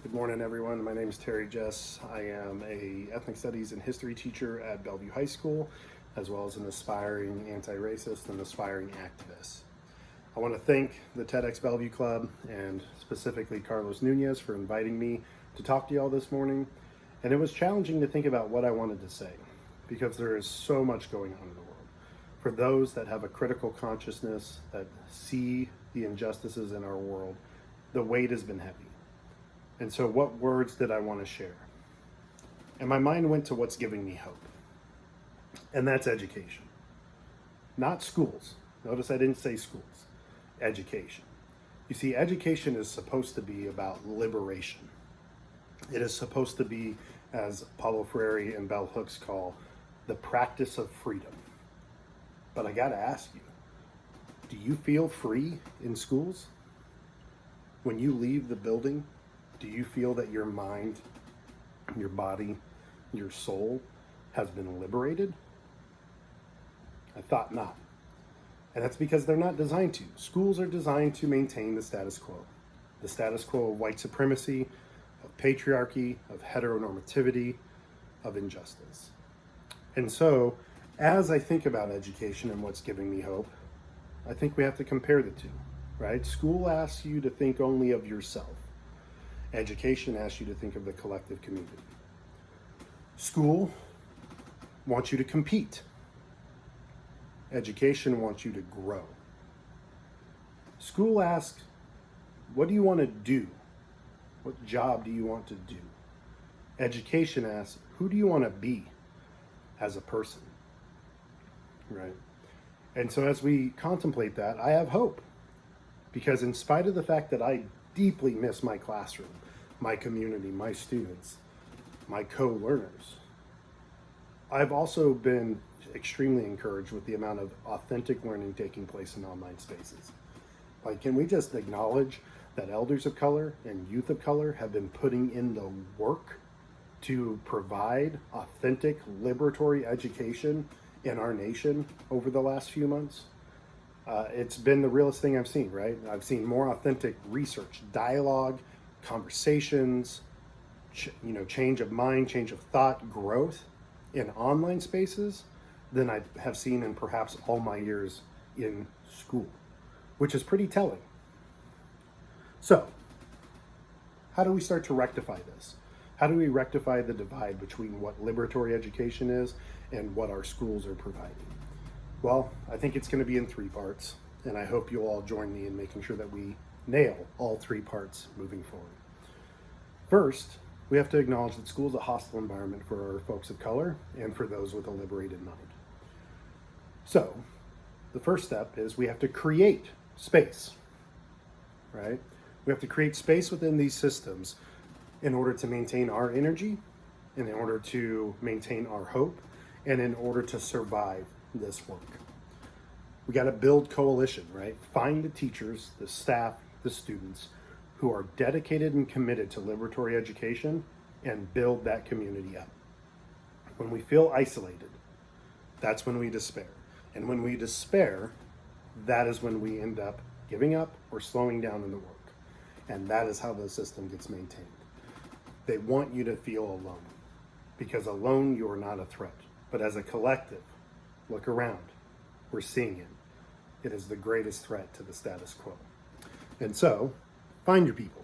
Good morning, everyone. My name is Jess. I am a ethnic studies and history teacher at Bellevue High School, as well as an aspiring anti-racist and aspiring activist. I want to thank the TEDx Bellevue Club and specifically Carlos Nunez for inviting me to talk to y'all this morning. And it was challenging to think about what I wanted to say because there is so much going on in the world. For those that have a critical consciousness, that see the injustices in our world, the weight has been heavy. And so, what words did I want to share? And my mind went to what's giving me hope, and that's education. Not schools. Notice I didn't say schools. Education. You see, education is supposed to be about liberation. It is supposed to be, as Paulo Freire and Bell Hooks call, the practice of freedom. But I got to ask you, do you feel free in schools? When you leave the building, do you feel that your mind, your body, your soul has been liberated? I thought not. And that's because they're not designed to. Schools are designed to maintain the status quo of white supremacy, of patriarchy, of heteronormativity, of injustice. And so, as I think about education and what's giving me hope, I think we have to compare the two, right? School asks you to think only of yourself. Education asks you to think of the collective community. School wants you to compete. Education wants you to grow. School asks, what do you want to do? What job do you want to do? Education asks, who do you want to be as a person? Right? And so as we contemplate that, I have hope. Because in spite of the fact that I deeply miss my classroom, my community, my students, my co-learners, I've also been extremely encouraged with the amount of authentic learning taking place in online spaces. Like, can we just acknowledge that elders of color and youth of color have been putting in the work to provide authentic, liberatory education in our nation over the last few months? It's been the realest thing I've seen, right? I've seen more authentic research, dialogue, conversations, change of mind, change of thought, growth in online spaces than I have seen in perhaps all my years in school, which is pretty telling. So, how do we start to rectify this? How do we rectify the divide between what liberatory education is and what our schools are providing? Well, I think it's going to be in 3 parts, and I hope you'll all join me in making sure that we nail all 3 parts moving forward. First, we have to acknowledge that school is a hostile environment for folks of color and for those with a liberated mind. So, the first step is we have to create space, right? We have to create space within these systems in order to maintain our energy, and in order to maintain our hope, and in order to survive this work. We got to build coalition, right? Find the teachers, the staff, the students who are dedicated and committed to liberatory education and build that community up. When we feel isolated, that's when we despair. And when we despair, that is when we end up giving up or slowing down in the work. And that is how the system gets maintained. They want you to feel alone, because alone you are not a threat. But as a collective, look around. We're seeing it. It is the greatest threat to the status quo. And so, find your people.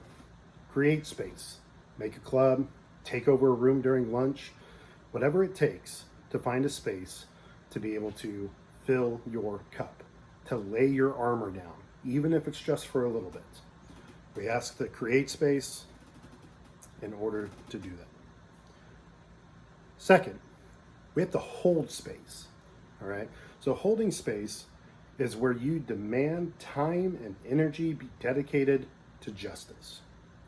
Create space. Make a club. Take over a room during lunch. Whatever it takes to find a space to be able to fill your cup. To lay your armor down, even if it's just for a little bit. We ask to create space in order to do that. Second, we have to hold space, all right? So holding space is where you demand time and energy be dedicated to justice,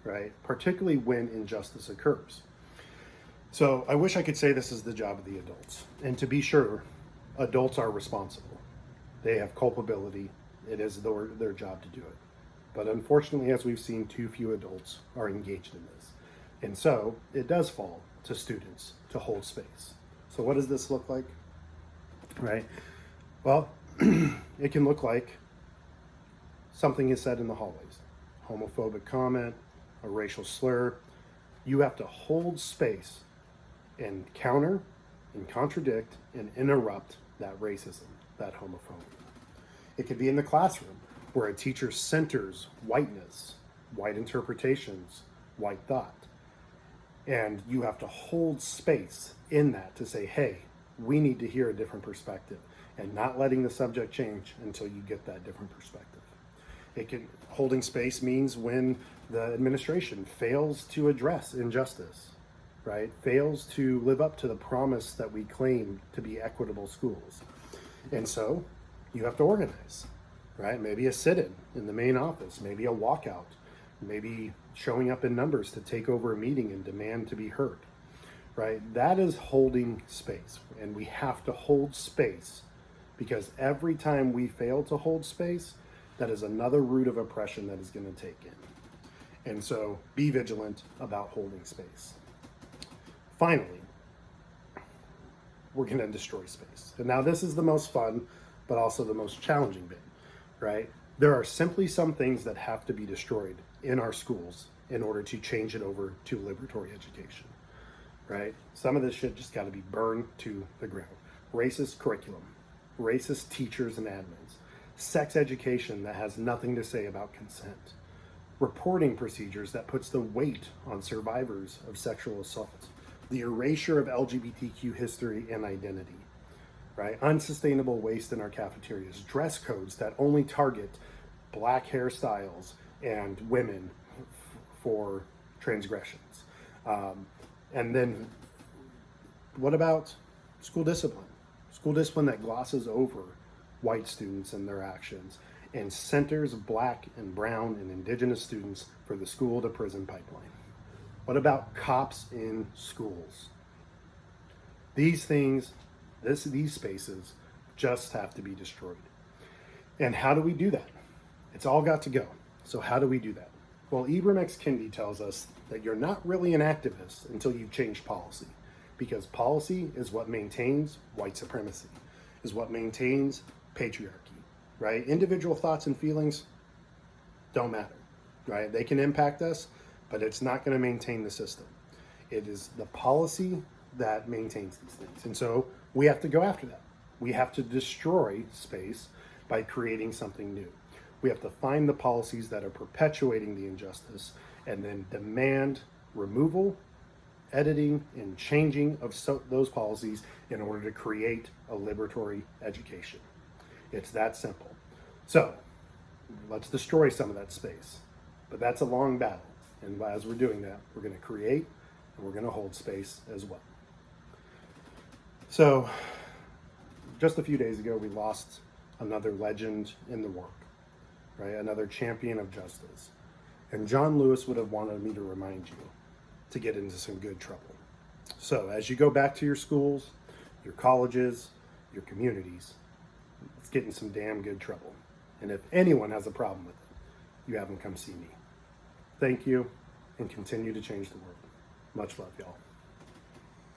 right? Particularly when injustice occurs. So I wish I could say this is the job of the adults. And to be sure, adults are responsible. They have culpability. It is their job to do it. But unfortunately, as we've seen, too few adults are engaged in this. And so it does fall to students to hold space. So what does this look like? Right? Well, it can look like something is said in the hallways. Homophobic comment, a racial slur, You have to hold space and counter and contradict and interrupt that racism, that homophobia. It could be in the classroom where a teacher centers whiteness, white interpretations, white thought. And you have to hold space in that to say, hey, we need to hear a different perspective, and not letting the subject change until you get that different perspective. Holding space means when the administration fails to address injustice, right? Fails to live up to the promise that we claim to be equitable schools. And so you have to organize, right? Maybe a sit-in in the main office, maybe a walkout, maybe showing up in numbers to take over a meeting and demand to be heard, right? That is holding space, and we have to hold space, because every time we fail to hold space, that is another root of oppression that is going to take in. And so be vigilant about holding space. Finally, we're going to destroy space. And now this is the most fun, but also the most challenging bit, right? There are simply some things that have to be destroyed in our schools in order to change it over to liberatory education, right? Some of this shit just got to be burned to the ground. Racist curriculum, racist teachers and admins, sex education that has nothing to say about consent, reporting procedures that puts the weight on survivors of sexual assault, the erasure of LGBTQ history and identity, right? Unsustainable waste in our cafeterias, dress codes that only target black hairstyles and women for transgressions. And then what about school discipline? School discipline that glosses over white students and their actions and centers black and brown and indigenous students for the school to prison pipeline. What about cops in schools? These things, these spaces just have to be destroyed. And how do we do that? It's all got to go. So how do we do that? Well, Ibram X. Kendi tells us that you're not really an activist until you've changed policy, because policy is what maintains white supremacy, is what maintains patriarchy, right? Individual thoughts and feelings don't matter, right? They can impact us, but it's not going to maintain the system. It is the policy that maintains these things. And so we have to go after that. We have to destroy space by creating something new. We have to find the policies that are perpetuating the injustice and then demand removal, editing, and changing of those policies in order to create a liberatory education. It's that simple. So let's destroy some of that space. But that's a long battle. And as we're doing that, we're going to create and we're going to hold space as well. So just a few days ago, we lost another legend in the work, right? Another champion of justice. And John Lewis would have wanted me to remind you to get into some good trouble. So as you go back to your schools, your colleges, your communities, let's get in some damn good trouble. And if anyone has a problem with it, you have them come see me. Thank you, and continue to change the world. Much love, y'all.